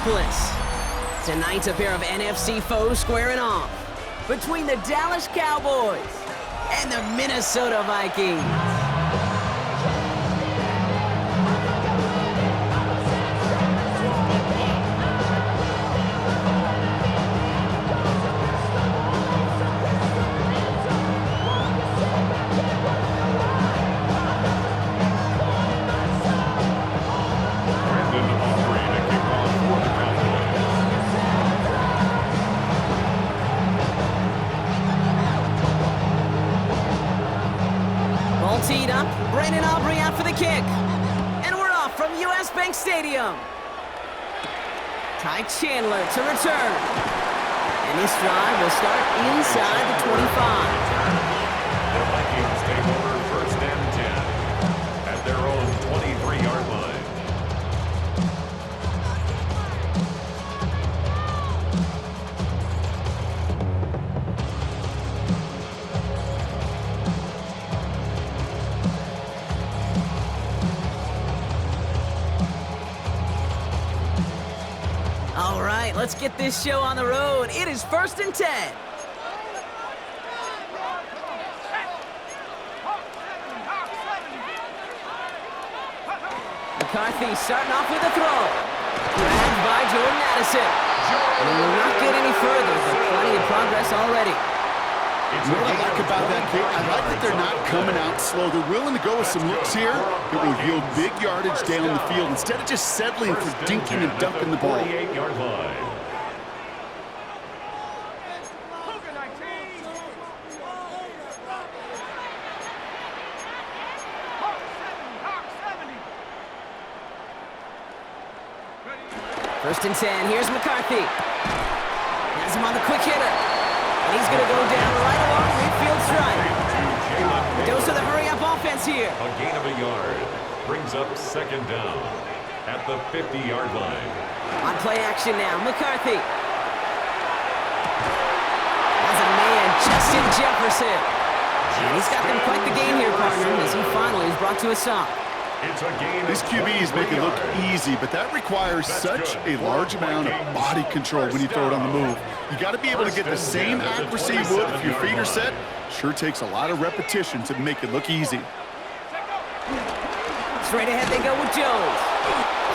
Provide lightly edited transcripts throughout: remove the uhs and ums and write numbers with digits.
Indianapolis. Tonight's a pair of NFC foes squaring off between the Dallas Cowboys and the Minnesota Vikings. Teed up, Brandon Aubrey out for the kick. And we're off from US Bank Stadium. Ty Chandler to return. And this drive will start inside the 25. The Vikings take over first and 10 at their own 23-yard line. All right, let's get this show on the road. It is first and 10. McCarthy starting off with a throw. Grabbed by Jordan Addison. And he will not get any further, but plenty of progress already. What I like about that kick, I like that they're not coming out slow. They're willing to go with some looks here that will yield big yardage down the field instead of just settling for dinking and dunking the ball. 48-yard line. First and 10, here's McCarthy. Has him on the quick hitter. And he's going to go down right along midfield strike. Dose of the hurry-up offense here. A gain of a yard brings up second down at the 50-yard line. On play action now, McCarthy. Has a man, Justin Jefferson. And he's got them quite the game here, partner, as he finally is brought to a stop. It's a gain. These QBs make it look easy, but that requires such a large amount of body control when you throw it on the move. You got to be able to get the same accuracy you would if your feet are set. Sure takes a lot of repetition to make it look easy. Straight ahead they go with Jones.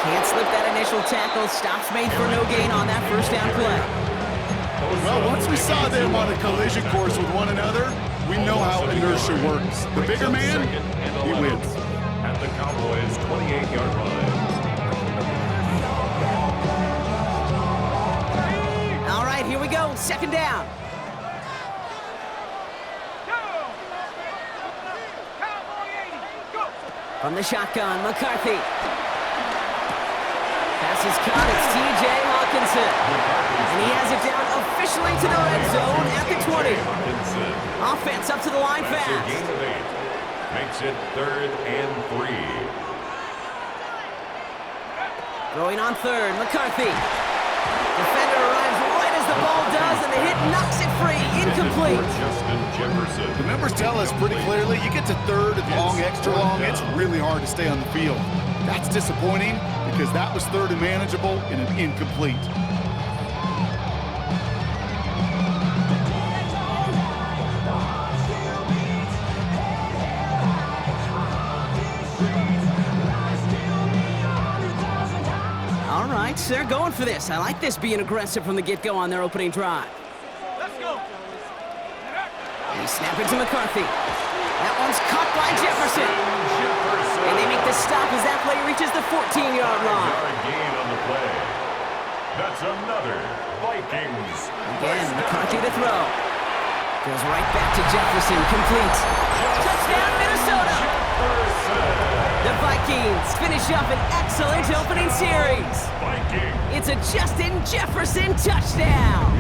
Can't slip that initial tackle. Stops made for no gain on that first down play. Well, once we saw them on a collision course with one another, we know how inertia works. The bigger man, he wins. At the Cowboys' 28-yard line. All right, here we go. Second down. From the shotgun, McCarthy. Pass is caught. It's T.J. Hawkinson. And he has it down officially to the red zone at the 20. Offense up to the line fast. Makes it 3rd and 3. Throwing on third, McCarthy. Defender arrives right as the ball does, and the hit knocks it free. Incomplete. Justin Jefferson. The numbers tell us pretty clearly, you get to third and long, extra long, it's really hard to stay on the field. That's disappointing because that was third and manageable and an incomplete. All right, they're going for this. I like this being aggressive from the get-go on their opening drive. Let's go. They snap it to McCarthy. That one's caught by Jefferson. And they make the stop as that play reaches the 14-yard line. Gain on the play. That's another Vikings. Again, McCarthy to throw. Goes right back to Jefferson, complete. Touchdown, Minnesota! The Vikings finish up an excellent opening series. It's a Justin Jefferson touchdown.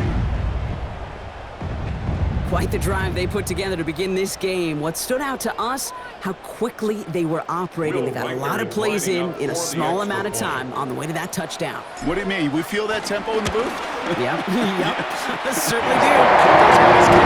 Quite the drive they put together to begin this game. What stood out to us, how quickly they were operating. They got a lot of plays in a small amount of time on the way to that touchdown. What do you mean? We feel that tempo in the booth? Yep, yep, certainly do.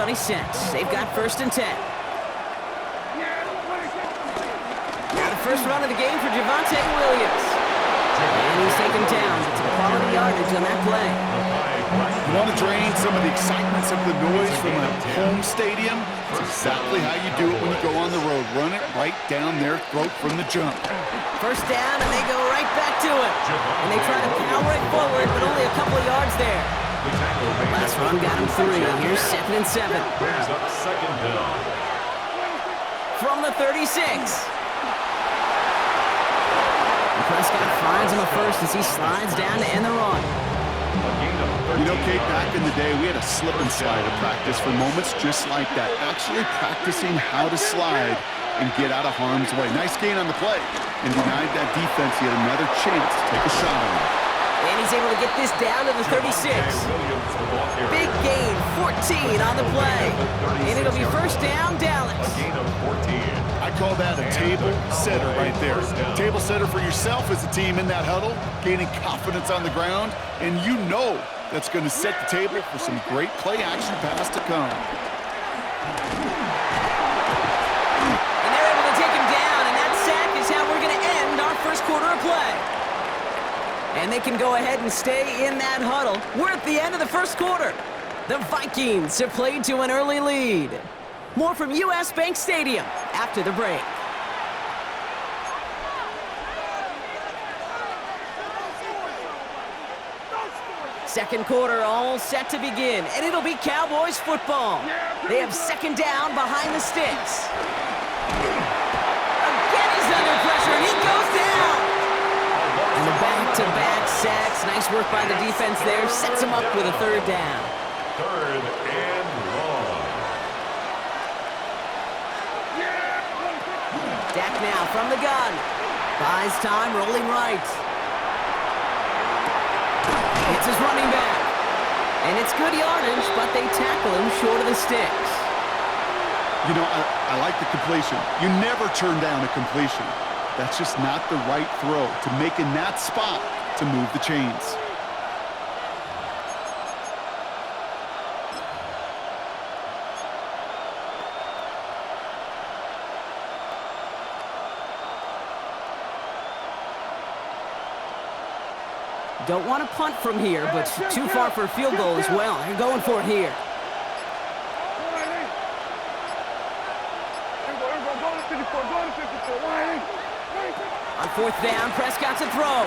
on his sets. They've got 1st and 10. Now the first run of the game for Javonte Williams. And he's taken down. It's a quality yardage on that play. You want to drain some of the excitement, some of the noise from a home stadium? It's exactly how you do it when you go on the road. Run it right down their throat from the jump. 1st down, and they go right back to it. And they try to power it forward, but only a couple of yards there. Last run got him 3. Here's 2nd and 7. Brings up 2nd down. From the 36. And Prescott finds him a 1st as he slides down to end the run. You know, Kate, back in the day, we had a slip and slide at practice for moments just like that. Actually practicing how to slide and get out of harm's way. Nice gain on the play. And denied that defense yet another chance to take a shot on him. And he's able to get this down to the 36. Big gain, 14 on the play. And it'll be 1st down, Dallas. I call that a table setter right there. Table setter for yourself as a team in that huddle, gaining confidence on the ground, and you know that's going to set the table for some great play action pass to come. And they're able to take him down, and that sack is how we're going to end our 1st quarter of play. And they can go ahead and stay in that huddle. We're at the end of the 1st quarter. The Vikings have played to an early lead. More from U.S. Bank Stadium after the break. Second quarter all set to begin, and it'll be Cowboys football. They have 2nd down behind the sticks. Again, he's under pressure, and he goes down. And the back-to-back sacks. Nice work by the defense there. Sets him up with a 3rd down. 3rd and long. Dak now from the gun. Buys time, rolling right. It's his running back. And it's good yardage, but they tackle him short of the sticks. You know, I like the completion. You never turn down a completion. That's just not the right throw to make in that spot to move the chains. Don't want to punt from here, but too far for a field goal as well. They're going for it here. On 4th down, Prescott to throw.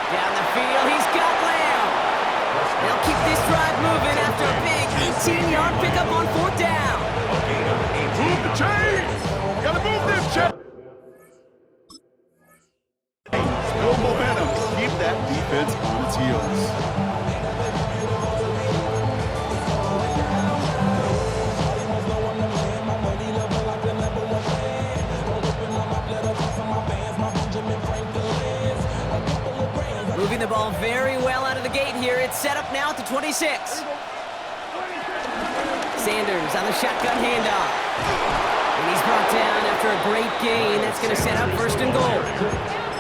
Down the field, he's got Lamb. They'll keep this drive moving after a big 18-yard pickup on 4th down. Move the chains! Gotta move them chains! No momentum. Keep that defense on its heels. Moving the ball very well out of the gate here. It's set up now at the 26. Sanders on the shotgun handoff. And he's brought down after a great gain. That's going to set up 1st and goal.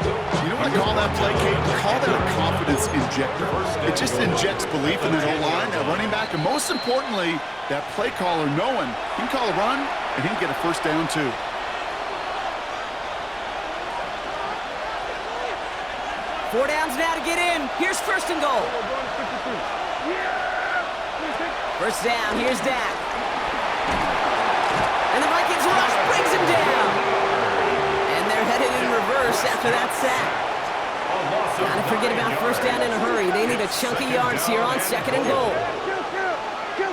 You know what I call that play, Kate? Call that a confidence injector. It just injects belief in that O-line, that running back, and most importantly, that play caller knowing he can call a run and he can get a 1st down too. Four downs now to get in. Here's 1st and goal. 1st down, here's Dak. And the Vikings rush brings him down. And they're headed in reverse after that sack. Gotta forget about 1st down in a hurry. They need a chunky yards here on 2nd and goal. Here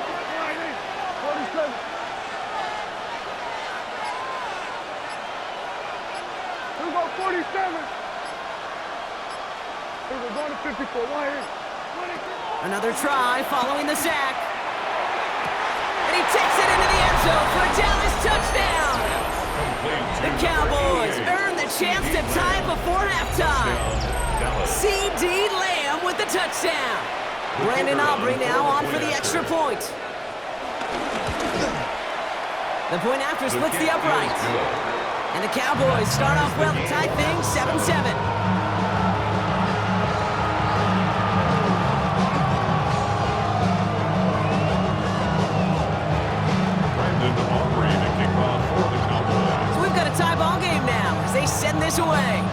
we go, 47. We're going to 54. Another try following the sack. And he takes it into the end zone for a Dallas touchdown. The Cowboys earn the chance to tie it before halftime. C.D. Lamb with the touchdown. Brandon Aubrey now on for the extra point. The point after splits the uprights. And the Cowboys start off well to tie things 7-7. this away.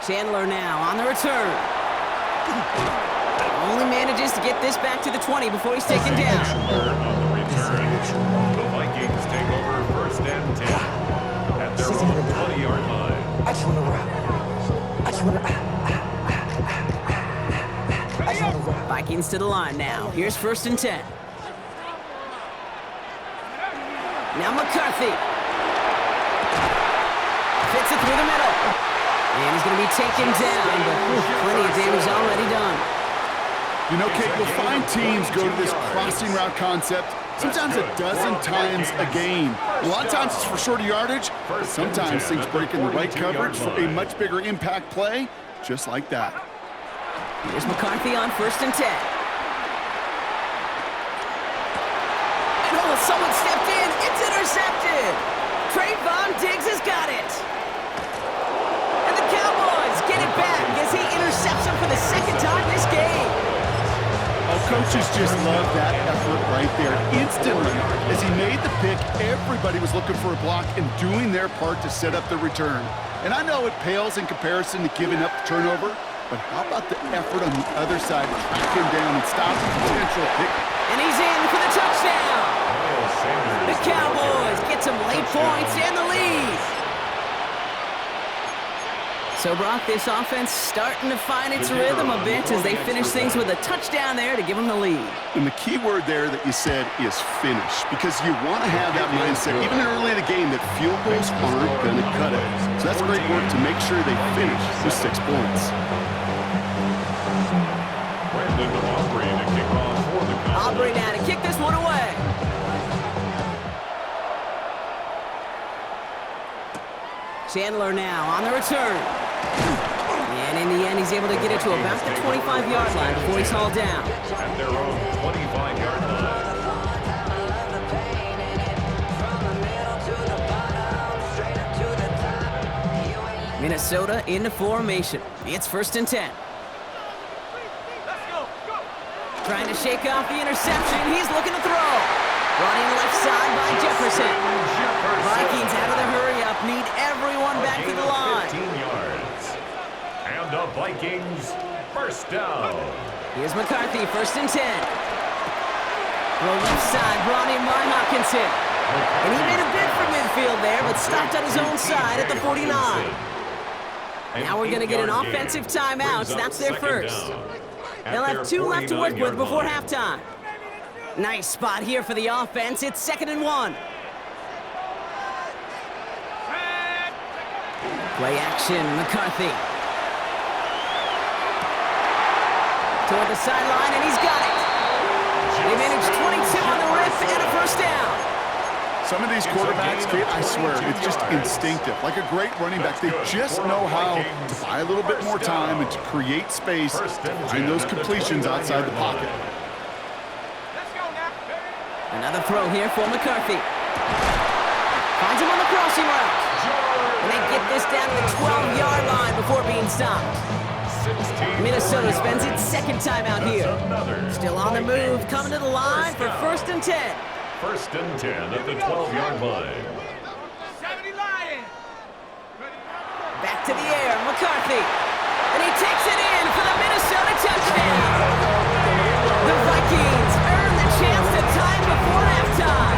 Chandler now on the return. Only manages to get this back to the 20 before he's taken down. Chandler on the return. The Vikings take over first and 10 at their own 20-yard line. I just want to rock. I just want to... Vikings to the line now. Here's first and 10. Now McCarthy. Fits it through the middle. And he's going to be taken down, but plenty of damage already done. You know, Kate, you'll find teams go to this crossing route concept sometimes a dozen times a game. A lot of times it's for shorter yardage, but sometimes things break in the right coverage for a much bigger impact play, just like that. Here's McCarthy on first and 10. And oh, someone stepped in. It's intercepted. Trayvon Diggs has got it. And the Cowboys get it back as he intercepts him for the second time this game. Oh, coaches just love that effort right there. Instantly, as he made the pick, everybody was looking for a block and doing their part to set up the return. And I know it pales in comparison to giving up the turnover, but how about the effort on the other side to track him down and stop the potential pick? And he's in for the touchdown. The Cowboys get some late points and the lead. So, Brock, this offense starting to find its rhythm a bit as they finish things with a touchdown there to give them the lead. And the key word there that you said is finish, because you want to have that mindset, even early in the game, that field goals aren't going to cut it. So that's great work to make sure they finish with 6 points. Aubrey now to kick this one away. Chandler now on the return. And in the end, he's able to get it to about the 25-yard line before he's hauled down. At their own 25-yard line. Minnesota into formation. It's first and 10. Trying to shake off the interception. He's looking to throw. Running left side by Jefferson. Vikings out of the hurry-up. Need everyone back to the line. 15 yards. And the Vikings first down. Here's McCarthy, first and 10. Throw left side, brought in by Hawkinson. And he made a bid for midfield there, but stopped on his own side at the 49. Now we're going to get an offensive timeout, so that's their first. They'll have 2 left to work with before halftime. Nice spot here for the offense. It's second and 1. Play action, McCarthy. Toward the sideline, and he's got it. They managed 22 on the rip and a first down. Some of these quarterbacks, Kate, I swear, it's just instinctive. Like a great running back, they just know how to buy a little bit more time and to create space to find those completions outside the pocket. Another throw here for McCarthy. Finds him on the crossing route. And they get this down to the 12-yard line before being stopped. Minnesota spends its second time out here. Still on the move, coming to the line for first and 10. First and 10 at the 12-yard line. Back to the air, McCarthy. And he takes it in for the Minnesota touchdown. The Vikings earn the chance to tie before halftime.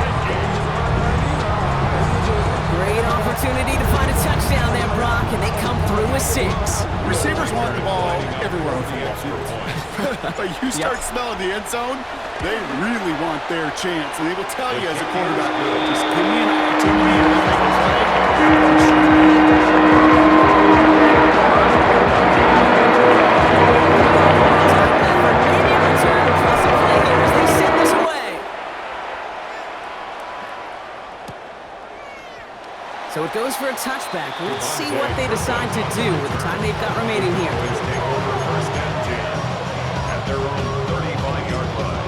Great opportunity to find a touchdown there, Brock, and they come through with 6. Receivers want the ball everywhere on football field. But you start smelling the end zone, they really want their chance. And they will tell you as a quarterback, just give me an opportunity to make a play. So it goes for a touchback. Let's see what they decide to do with the time they've got remaining here. Take over first and 10 at their own 35-yard line.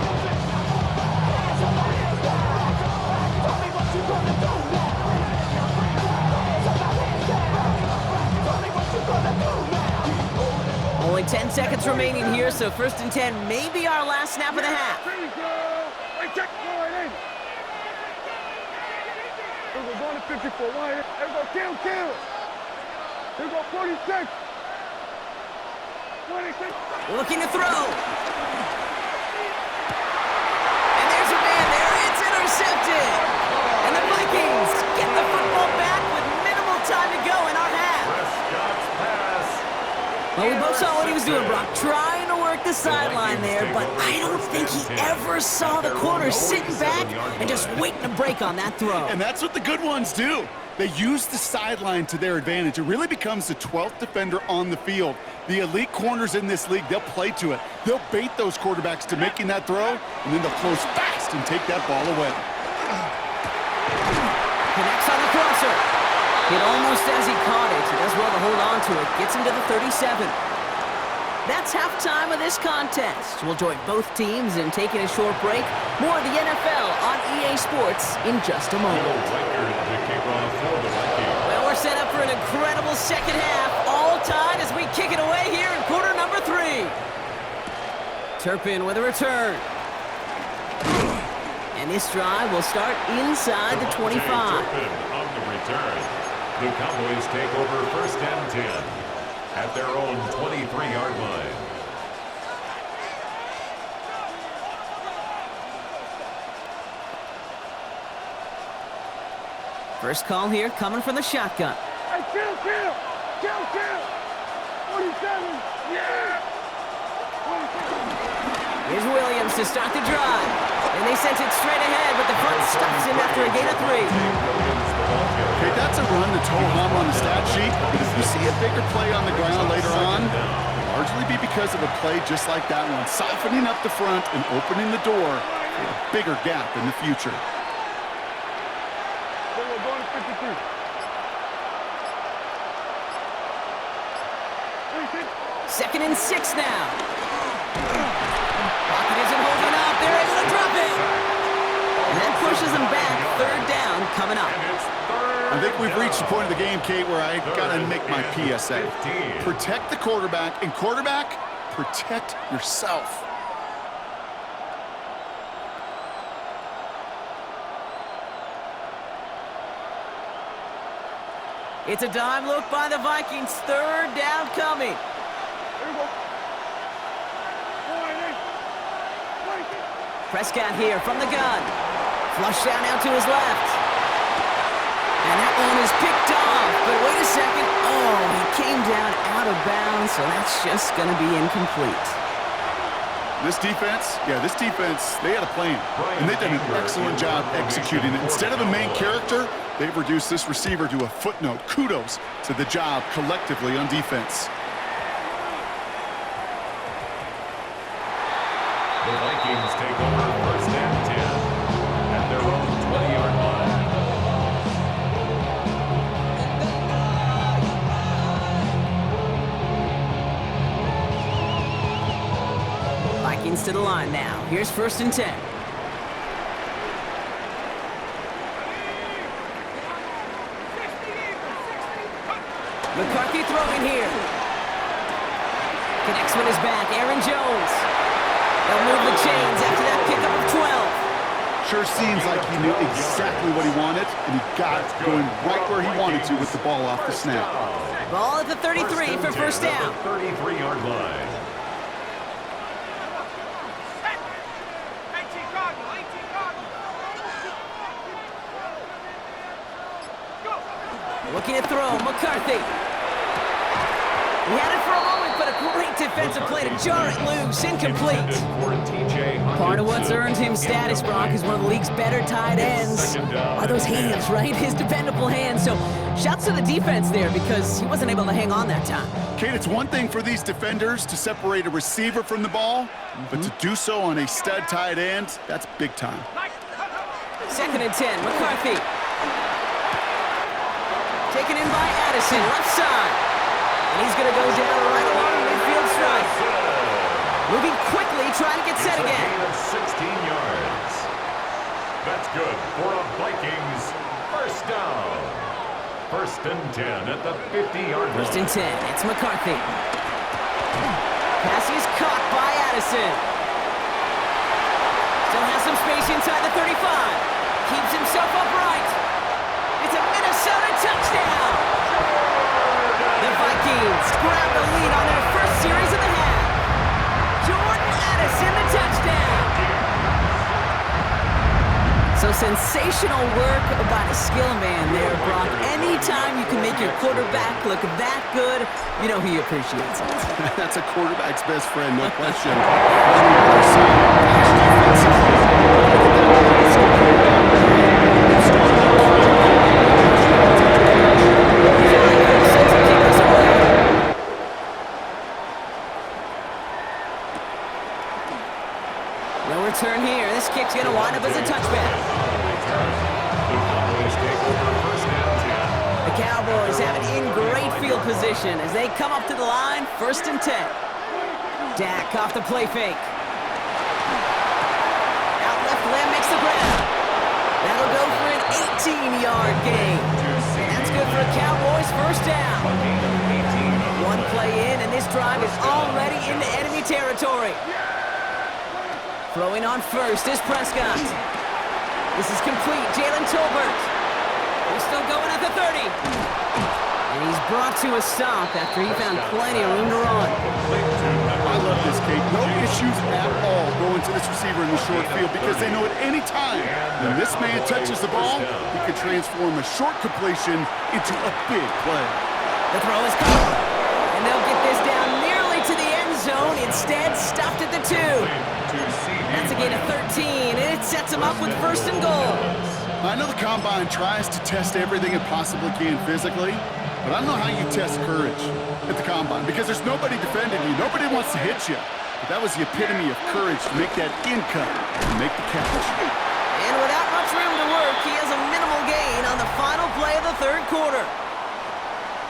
Only 10 seconds remaining here, so first and 10 may be our last snap of the half. Here we go, going to 54. One here. Here we go, kill. Here we go, 46. 26. Looking to throw. And there's a man there. It's intercepted. And the Vikings get the football back with minimal time to go in our half. Prescott's pass. Well, we both saw what he was doing, Brock, trying to work the sideline there, but I don't think he ever saw the corner sitting back and just waiting to break on that throw. And that's what the good ones do. They use the sideline to their advantage. It really becomes the 12th defender on the field. The elite corners in this league, they'll play to it. They'll bait those quarterbacks to making that throw, and then they'll close fast and take that ball away. Connects on the crosser. Hit almost as he caught it. He does well to hold on to it. Gets him to the 37. That's halftime of this contest. We'll join both teams in taking a short break. More of the NFL on EA Sports in just a moment. Well, we're set up for an incredible second half. All tied as we kick it away here in quarter number 3. Turpin with a return. And this drive will start inside the 25. Turpin on the return. The Cowboys take over first and 10 at their own 23-yard line. First call here coming from the shotgun. Hey, kill. 47. Yeah. 26. Here's Williams to start the drive. And they sent it straight ahead, but the front stops him after a gain of 3. Okay, that's a run that's ho-hum on the stat sheet, but if you see a bigger play on the ground later on, it'll largely be because of a play just like that one, softening up the front and opening the door for a bigger gap in the future. Here we go, going to 53. 26. 2nd and 6 now. Pocket isn't holding up. They're able to drop it. And that pushes them back. 3rd down coming up. I think we've reached the point of the game, Kate, where I got to make my PSA. Protect the quarterback, and quarterback, protect yourself. It's a dime look by the Vikings. 3rd down coming. Here we go. 28. 26. Prescott here from the gun. Flush down out to his left. And that one is picked off. But wait a second. Oh, he came down out of bounds, so that's just going to be incomplete. This defense, they had a plan, and they've done an excellent job executing it. Instead of a main character, they've reduced this receiver to a footnote. Kudos to the job collectively on defense. The Vikings take over first and 10 at their own 20-yard line. Vikings to the line now. Here's 1st and 10. McCarthy throwing here. Connects with his back. Aaron Jones. They'll move the chains after that pickup of 12. Sure seems like he knew exactly what he wanted, and he got it going right where he wanted to with the ball off the snap. Ball at the 33 for first down. 33-yard line. Looking to throw, McCarthy. He had it for a moment, but a great defensive play to jar it loose, incomplete. Part of what's earned him status, Brock, is one of the league's better tight ends. Are those hands, right? His dependable hands. So shouts to the defense there because he wasn't able to hang on that time. Kate, it's one thing for these defenders to separate a receiver from the ball, but to do so on a stud tight end, that's big time. 2nd and 10, McCarthy. Taken in by Addison, left side. And he's going to go down right along the midfield stripe. Moving quickly, trying to get set again. A gain of 16 yards. That's good for a Vikings first down. 1st and 10 at the 50-yard line. 1st and 10, it's McCarthy. Pass is caught by Addison. Still has some space inside the 35. Keeps himself upright. Sensational work by the skill man there, Brock. Anytime you can make your quarterback look that good, you know he appreciates it. That's a quarterback's best friend, no question. No return here. This kick's going to wind up as a touchback. The Cowboys have it in great field position as they come up to the line, 1st and 10. Dak off the play fake. Out left, Lamb makes the grab. That'll go for an 18-yard gain. That's good for a Cowboys 1st down. One play in, and this drive is already into enemy territory. Throwing on 1st is Prescott. This is complete. Jalen Tolbert. He's still going at the 30. And he's brought to a stop after he found plenty of room to run. I love this, Kate. No issues at all going to this receiver in the short field because they know at any time when this man touches the ball, he can transform a short completion into a big play. The throw is caught. And they'll get this down nearly to the end zone. Instead, stopped at the 2. That's a gain of 13, and it sets him up with 1st and goal. I know the Combine tries to test everything it possibly can physically, but I don't know how you test courage at the Combine because there's nobody defending you. Nobody wants to hit you. But that was the epitome of courage to make that in cut and make the catch. And without much room to work, he has a minimal gain on the final play of the 3rd quarter.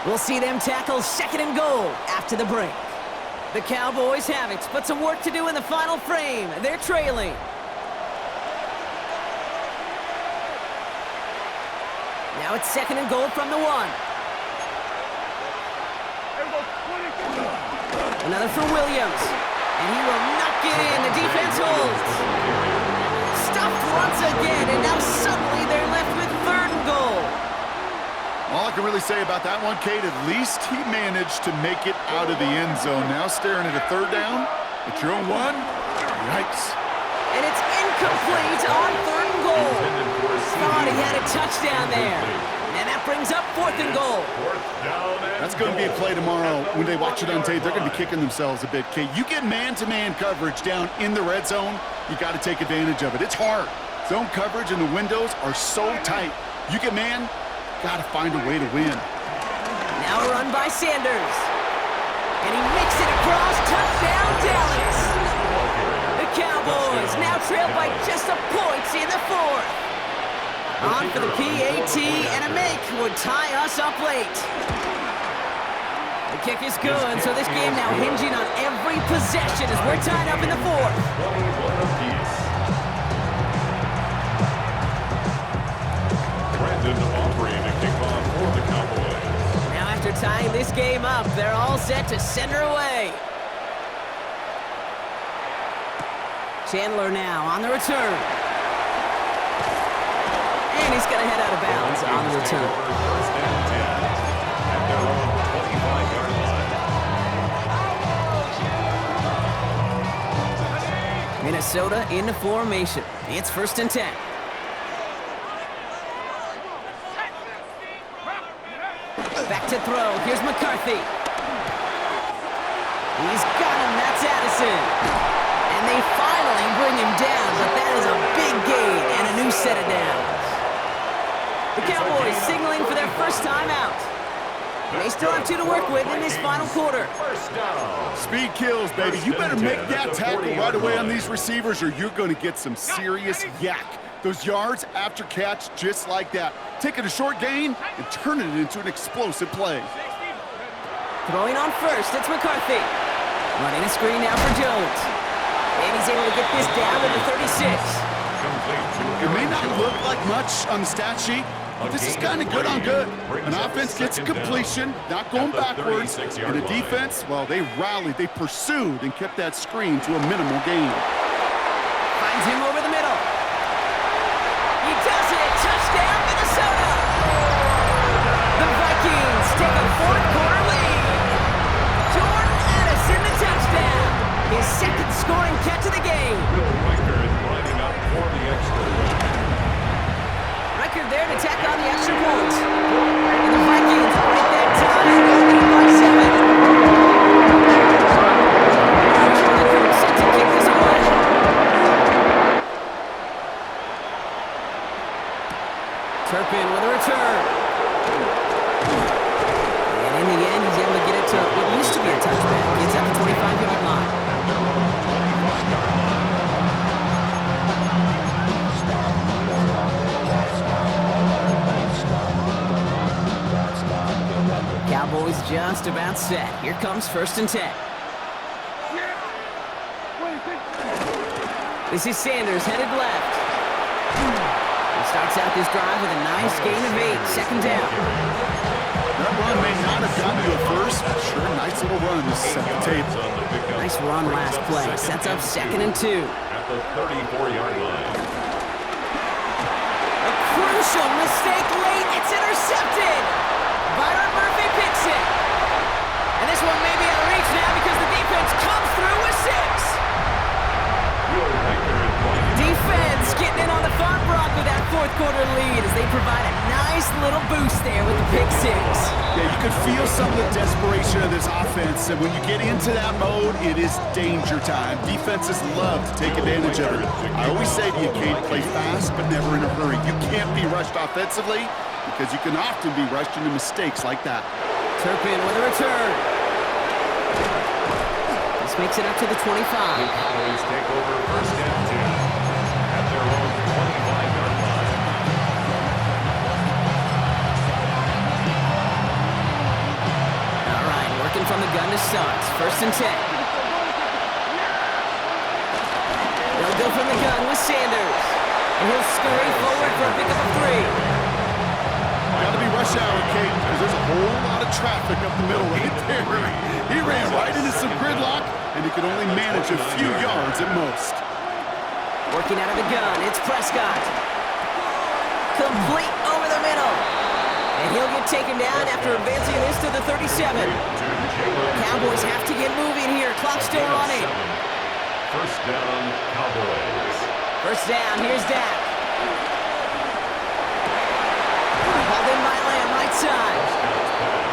We'll see them tackle 2nd and goal after the break. The Cowboys have it, but some work to do in the final frame. They're trailing. Now it's 2nd and goal from the 1. Another for Williams. And he will not get in. The defense holds. Stuffed once again, and now suddenly they're left with 3rd and goal. All I can really say about that one, Kate, at least he managed to make it out of the end zone. Now staring at a 3rd down at your own 1. Yikes. And it's incomplete on 3rd and goal. Thought he had a touchdown there. And that brings up 4th and goal. That's going to be a play tomorrow. When they watch it on tape, they're going to be kicking themselves a bit, Kate. You get man-to-man coverage down in the red zone, you got to take advantage of it. It's hard. Zone coverage and the windows are so tight. You get man, got to find a way to win. Now a run by Sanders. And he makes it across. Touchdown, Dallas. The Cowboys now trail by just a point in the 4th. On for the PAT, and a make would tie us up late. The kick is good, so this game now hinging on every possession as we're tied up in the 4th. Now after tying this game up, they're all set to send her away. Chandler now on the return. And he's going to head out of bounds on the return. Minnesota into formation. It's 1st and 10. Back to throw. Here's McCarthy. He's got him. That's Addison. And they finally bring him down, but that is a big gain and a new set of downs. The Cowboys signaling for their 1st time out. They still have 2 to work with in this final quarter. Speed kills, baby. You better make that tackle right away on these receivers or you're going to get some serious yak. Those yards after catch just like that. Taking a short gain and turning it into an explosive play. Throwing on 1st, it's McCarthy. Running a screen now for Jones. And he's able to get this down to the 36. It may not look like much on the stat sheet, but this is kind of good on good. An offense gets a completion, not going backwards, and the defense, well, they rallied, they pursued, and kept that screen to a minimal gain. Finds him over the middle. He does it! Touchdown, Minnesota! The Vikings take a 4th quarter lead. Jordan Addison, the touchdown. His 2nd scoring catch of the game. drive there to tack on the extra point. And the Vikings break that tie and go lead by 7. Set to kick this away. Turpin with a return. And in the end, he's able to get it to what used to be a touchback. Gets at the 25-yard line. Cowboys just about set. Here comes 1st and 10. This is Sanders headed left. He starts out this drive with a nice gain of 8. 2nd down. That run may not have gotten you a first, but sure, nice little run to set the table. Nice run last play. Sets up 2nd and 2. At the 34-yard line. A crucial mistake late. It's intercepted. Byron Murphy picks it. And this one may be out of reach now because the defense comes through with 6. Defense getting in on the fun, Brock, with that 4th quarter lead as they provide a nice little boost there with the pick 6. Yeah, you could feel some of the desperation of this offense, and when you get into that mode, it is danger time. Defenses love to take advantage of it. I always say to you, Kate, play fast, but never in a hurry. You can't be rushed offensively because you can often be rushed into mistakes like that. Turpin with a return. This makes it up to the 25. Cowboys take over 1st and 10 at their own 25-yard line. All right, working from the gun to start. 1st and 10. They'll go from the gun with Sanders. And he'll scurry forward for a pickup of 3. Got to be rush hour, Kate, because there's a whole lot of traffic up the middle right there. He ran right into some gridlock, and he could only manage a few yards at most. Working out of the gun, it's Prescott. Complete over the middle. And he'll get taken down after advancing this to the 37. Cowboys have to get moving here. Clock still running. 1st down, Cowboys. 1st down, here's Dak. Hauled in by Lamb, right side.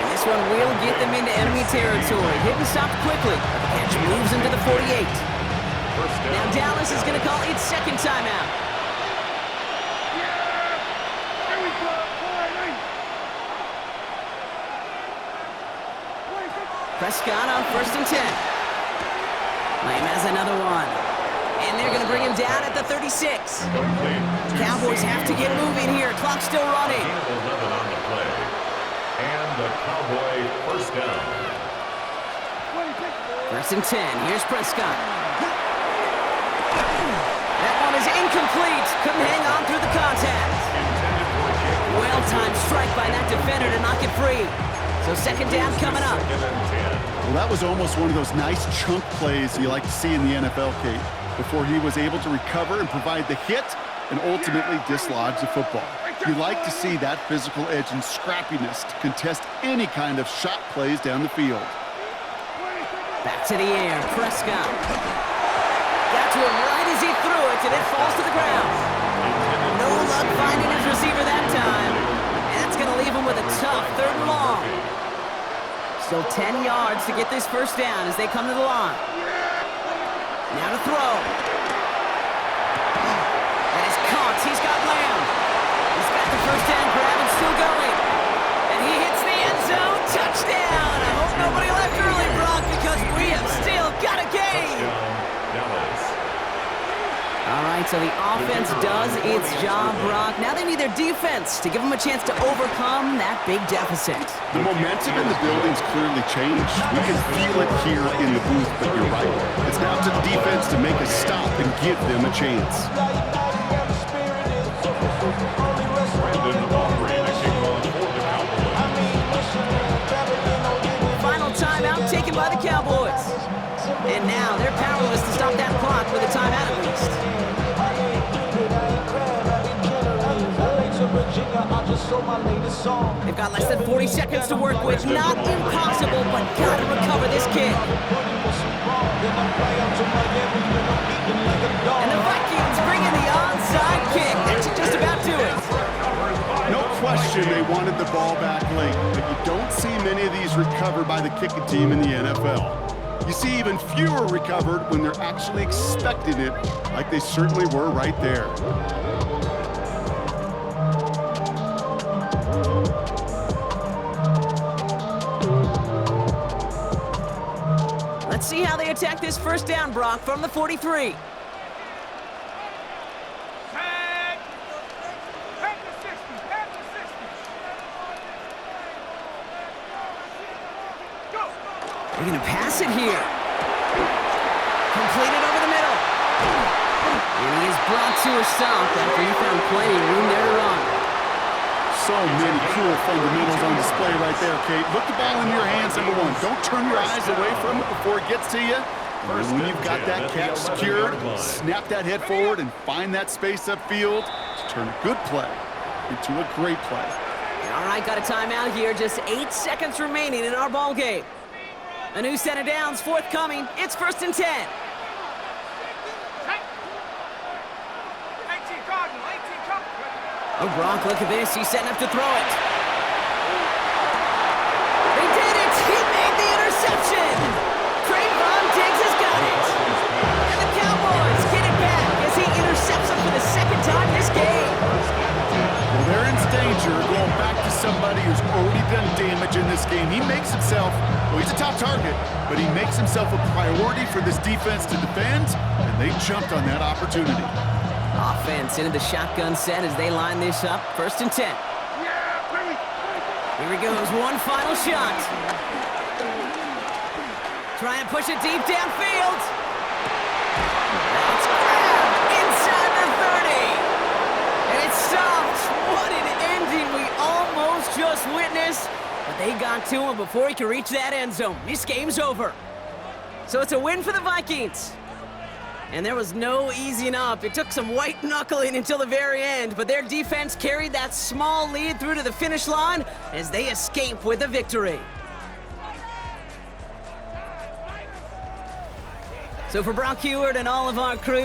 And this one will get them into enemy territory. Hit and stopped quickly. The catch moves into the 48. Now Dallas is going to call its 2nd timeout. Prescott on 1st and 10. Lamb has another one. And they're going to bring him down at the 36. Cowboys have to get moving here. Clock still running. 11 on the play. And the Cowboy 1st down. 1st and 10. Here's Prescott. That one is incomplete. Couldn't hang on through the contact. Well-timed strike by that defender to knock it free. So 2nd down coming up. Well, that was almost one of those nice chunk plays you like to see in the NFL, Kate, before he was able to recover and provide the hit and ultimately dislodge the football. You like to see that physical edge and scrappiness to contest any kind of shot plays down the field. Back to the air, Prescott. Got to him right as he threw it, and it falls to the ground. No luck finding his receiver that time. And that's going to leave him with a tough 3rd and long. Still 10 yards to get this 1st down as they come to the line. Now to throw. That is caught. He's got Lamb. He's got the 1st down grab and still going. And he hits the end zone. Touchdown. I hope nobody left early, Brock, because we have still got a game. All right, so the offense does its job, Brock. Now they need their defense to give them a chance to overcome that big deficit. The momentum in the building's clearly changed. We can feel it here in the booth, but you're right. It's now to the defense to make a stop and give them a chance. Final timeout taken by the Cowboys. And now they're powerless to stop that clock with a timeout at least. They've got less than 40 seconds to work with. Not impossible, but gotta recover this kid. And the Vikings bring in the onside kick. That should just about do it. question, they wanted the ball back late, but you don't see many of these recovered by the kicking team in the NFL. You see even fewer recovered when they're actually expecting it, like they certainly were right there. Let's see how they attack this first down, Brock, from the 43. They're going to pass it here. Completed over the middle. And he is brought to a stop after he found plenty of room there to run. So many cool fundamentals on display right there, Kate. Look the ball in your hands, number one. Don't turn your eyes away from it before it gets to you. And when you've got that catch secured, snap that head forward and find that space upfield to turn a good play into a great play. All right, got a timeout here. Just 8 seconds remaining in our ball game. A new set of downs forthcoming. It's 1st and 10. Oh, Brock, look at this. He's setting up to throw it. They did it! He made the interception! Trayvon Diggs has got it! And the Cowboys get it back as he intercepts him for the second time this game. Well, they're in danger going back to somebody who's already done damage in this game. He makes himself, well, he's a top target, but he makes himself a priority for this defense to defend, and they jumped on that opportunity. Offense into the shotgun set as they line this up. 1st and 10. Here he goes, one final shot. Trying to push it deep downfield. That's grabbed inside the 30. And it's stopped. What an ending we almost just witnessed. But they got to him before he could reach that end zone. This game's over. So it's a win for the Vikings. And there was no easing up. It took some white knuckling until the very end, but their defense carried that small lead through to the finish line as they escape with a victory. So for Brock Heward and all of our crew,